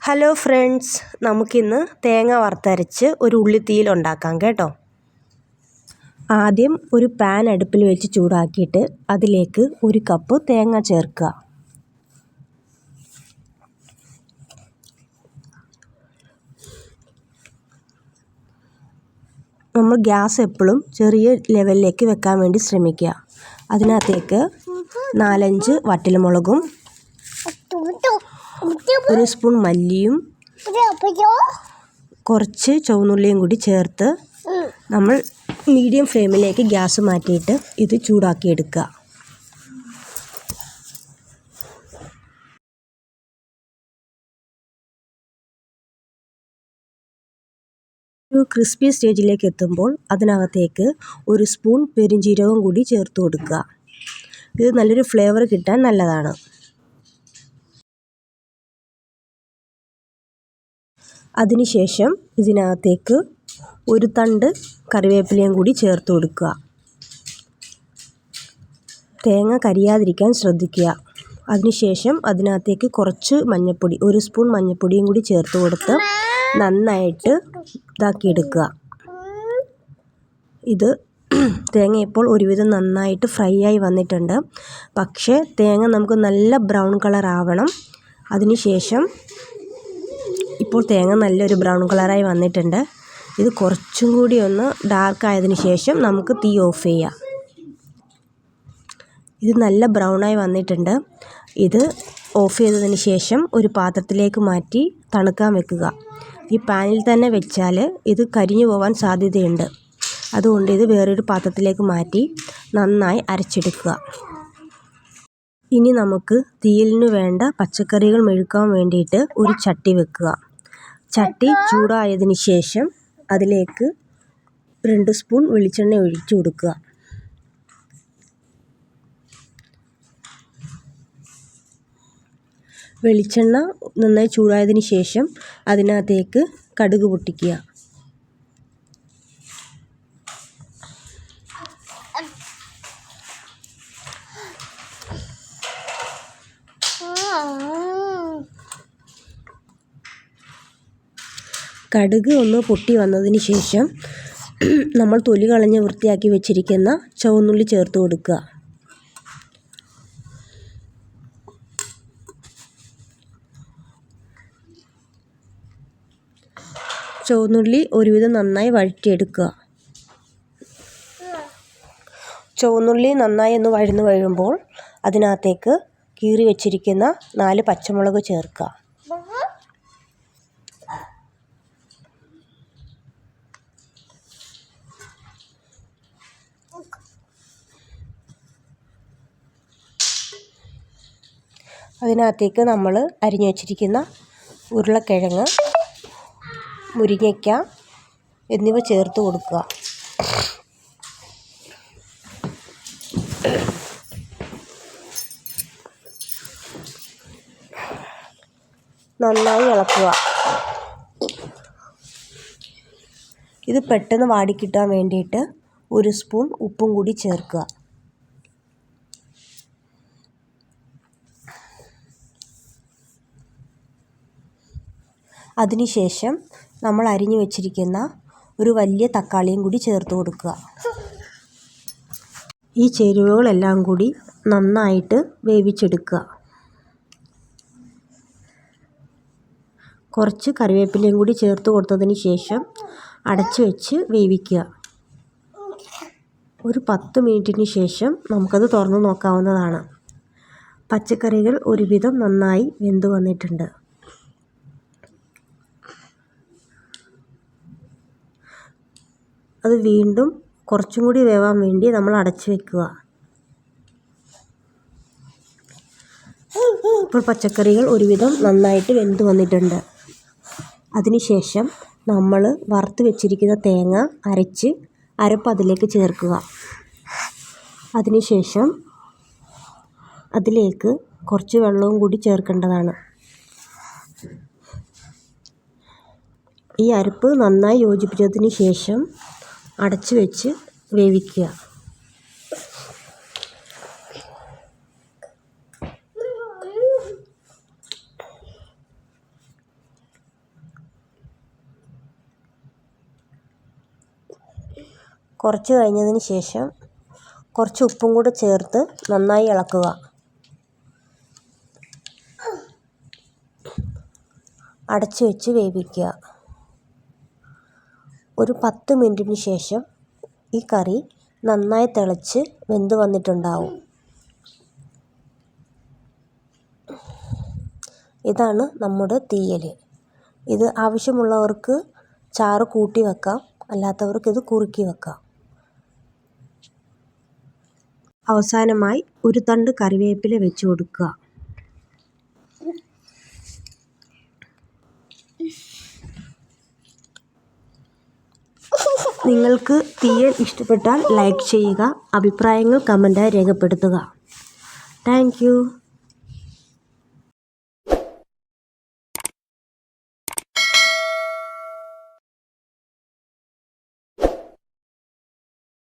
Hello friends, നമുക്കിന്ന് തേങ്ങ വറുത്തരച്ച് ഒരു ഉള്ളിത്തീയൽ ഉണ്ടാക്കാം കേട്ടോ. ആദ്യം ഒരു പാൻ അടുപ്പിൽ വെച്ച് ചൂടാക്കിയിട്ട് അതിലേക്ക് 1 കപ്പ് തേങ്ങ ചേർക്കുക. നമ്മൾ ഗ്യാസ് എപ്പോഴും ചെറിയ ലെവലിലേക്ക് വെക്കാൻ വേണ്ടി ശ്രമിക്കുക. അതിനകത്തേക്ക് 4-5 വറ്റൽമുളകും 1 സ്പൂൺ മല്ലിയും കുറച്ച് ചുവന്നുള്ളിയും കൂടി ചേർത്ത് നമ്മൾ മീഡിയം ഫ്ലെയിമിലേക്ക് ഗ്യാസ് മാറ്റിയിട്ട് ഇത് ചൂടാക്കിയെടുക്കുക. ഒരു ക്രിസ്പി സ്റ്റേജിലേക്ക് എത്തുമ്പോൾ അതിനകത്തേക്ക് 1 സ്പൂൺ പെരുംജീരകം കൂടി ചേർത്ത് കൊടുക്കുക. ഇത് നല്ലൊരു ഫ്ലേവർ കിട്ടാൻ നല്ലതാണ്. അതിനുശേഷം ഇതിനകത്തേക്ക് 1 തണ്ട് കറിവേപ്പിലയും കൂടി ചേർത്ത് കൊടുക്കുക. തേങ്ങ കരിയാതിരിക്കാൻ ശ്രദ്ധിക്കുക. അതിനുശേഷം അതിനകത്തേക്ക് കുറച്ച് മഞ്ഞൾപ്പൊടി 1 സ്പൂൺ മഞ്ഞൾപ്പൊടിയും കൂടി ചേർത്ത് കൊടുത്ത് നന്നായിട്ട് ഇതാക്കിയെടുക്കുക. ഇത് തേങ്ങ ഇപ്പോൾ ഒരുവിധം നന്നായിട്ട് ഫ്രൈ ആയി വന്നിട്ടുണ്ട്. പക്ഷേ തേങ്ങ നമുക്ക് നല്ല ബ്രൗൺ കളർ ആവണം. അതിനുശേഷം ഇപ്പോൾ തേങ്ങ നല്ലൊരു ബ്രൗൺ കളറായി വന്നിട്ടുണ്ട്. ഇത് കുറച്ചും കൂടി ഒന്ന് ഡാർക്ക് ആയതിനു ശേഷം നമുക്ക് തീ ഓഫ് ചെയ്യാം. ഇത് നല്ല ബ്രൗണായി വന്നിട്ടുണ്ട്. ഇത് ഓഫ് ചെയ്തതിന് ശേഷം ഒരു പാത്രത്തിലേക്ക് മാറ്റി തണുക്കാൻ വെക്കുക. ഈ പാനിൽ തന്നെ വെച്ചാൽ ഇത് കരിഞ്ഞു പോകാൻ സാധ്യതയുണ്ട്. അതുകൊണ്ട് ഇത് വേറൊരു പാത്രത്തിലേക്ക് മാറ്റി നന്നായി അരച്ചെടുക്കുക. ഇനി നമുക്ക് തീയലിന് വേണ്ട പച്ചക്കറികൾ മെഴുകാൻ വേണ്ടിയിട്ട് ഒരു ചട്ടി വെക്കുക. ചട്ടി ചൂടായതിന് ശേഷം അതിലേക്ക് 2 സ്പൂൺ വെളിച്ചെണ്ണ ഒഴിച്ചു കൊടുക്കുക. വെളിച്ചെണ്ണ നന്നായി ചൂടായതിന് ശേഷം അതിനകത്തേക്ക് കടുക് പൊട്ടിക്കുക. കടുക് ഒന്ന് പൊട്ടി വന്നതിന് ശേഷം നമ്മൾ തൊലി കളഞ്ഞ് വൃത്തിയാക്കി വെച്ചിരിക്കുന്ന ചുവന്നുള്ളി ചേർത്ത് കൊടുക്കുക. ചുവന്നുള്ളി ഒരുവിധം നന്നായി വഴറ്റിയെടുക്കുക. ചുവന്നുള്ളി നന്നായി ഒന്ന് വഴന്നു കഴിയുമ്പോൾ അതിനകത്തേക്ക് കീറി വെച്ചിരിക്കുന്ന 4 പച്ചമുളക് ചേർക്കുക. അതിനകത്തേക്ക് നമ്മൾ അരിഞ്ഞു വച്ചിരിക്കുന്ന ഉരുളക്കിഴങ്ങ്, മുരിങ്ങയ്ക്ക എന്നിവ ചേർത്ത് കൊടുക്കുക. നന്നായി ഇളക്കുക. ഇത് പെട്ടെന്ന് വാടിക്കിട്ടാൻ വേണ്ടിയിട്ട് 1 സ്പൂൺ ഉപ്പും കൂടി ചേർക്കുക. അതിനുശേഷം നമ്മൾ അരിഞ്ഞു വെച്ചിരിക്കുന്ന ഒരു വലിയ തക്കാളിയും കൂടി ചേർത്ത് കൊടുക്കുക. ഈ ചേരുവകളെല്ലാം കൂടി നന്നായിട്ട് വേവിച്ചെടുക്കുക. കുറച്ച് കറിവേപ്പിലയും കൂടി ചേർത്ത് കൊടുത്തതിന് ശേഷം അടച്ചു വെച്ച് വേവിക്കുക. ഒരു 10 മിനിറ്റിന് ശേഷം നമുക്കത് തുറന്ന് നോക്കാവുന്നതാണ്. പച്ചക്കറികൾ ഒരുവിധം നന്നായി വെന്ത് വന്നിട്ടുണ്ട്. അത് വീണ്ടും കുറച്ചും കൂടി വേവാൻ വേണ്ടി നമ്മൾ അടച്ചു വെക്കുക. ഇപ്പോൾ പച്ചക്കറികൾ ഒരുവിധം നന്നായിട്ട് വെന്ത് വന്നിട്ടുണ്ട്. അതിനുശേഷം നമ്മൾ വറുത്ത് വെച്ചിരിക്കുന്ന തേങ്ങ അരച്ച് അരപ്പ് അതിലേക്ക് ചേർക്കുക. അതിനുശേഷം അതിലേക്ക് കുറച്ച് വെള്ളവും കൂടി ചേർക്കേണ്ടതാണ്. ഈ അരപ്പ് നന്നായി യോജിപ്പിച്ചതിന് ശേഷം അടച്ചു വെച്ച് വേവിക്കുക. കുറച്ച് കഴിഞ്ഞതിന് ശേഷം കുറച്ച് ഉപ്പും കൂടെ ചേർത്ത് നന്നായി ഇളക്കുക. അടച്ചു വെച്ച് വേവിക്കുക. ഒരു 10 മിനിറ്റിന് ശേഷം ഈ കറി നന്നായി തിളച്ച് വെന്ത് വന്നിട്ടുണ്ടാവും. ഇതാണ് നമ്മുടെ തീയൽ. ഇത് ആവശ്യമുള്ളവർക്ക് ചാറ് കൂട്ടി വെക്കാം, അല്ലാത്തവർക്ക് ഇത് കുറുക്കി വെക്കാം. അവസാനമായി ഒരു തണ്ട് കറിവേപ്പില വെച്ച് കൊടുക്കുക. നിങ്ങൾക്ക് തീയൽ ഇഷ്ടപ്പെട്ടാൽ ലൈക്ക് ചെയ്യുക, അഭിപ്രായങ്ങൾ കമൻറ്റായി രേഖപ്പെടുത്തുക. Thank you.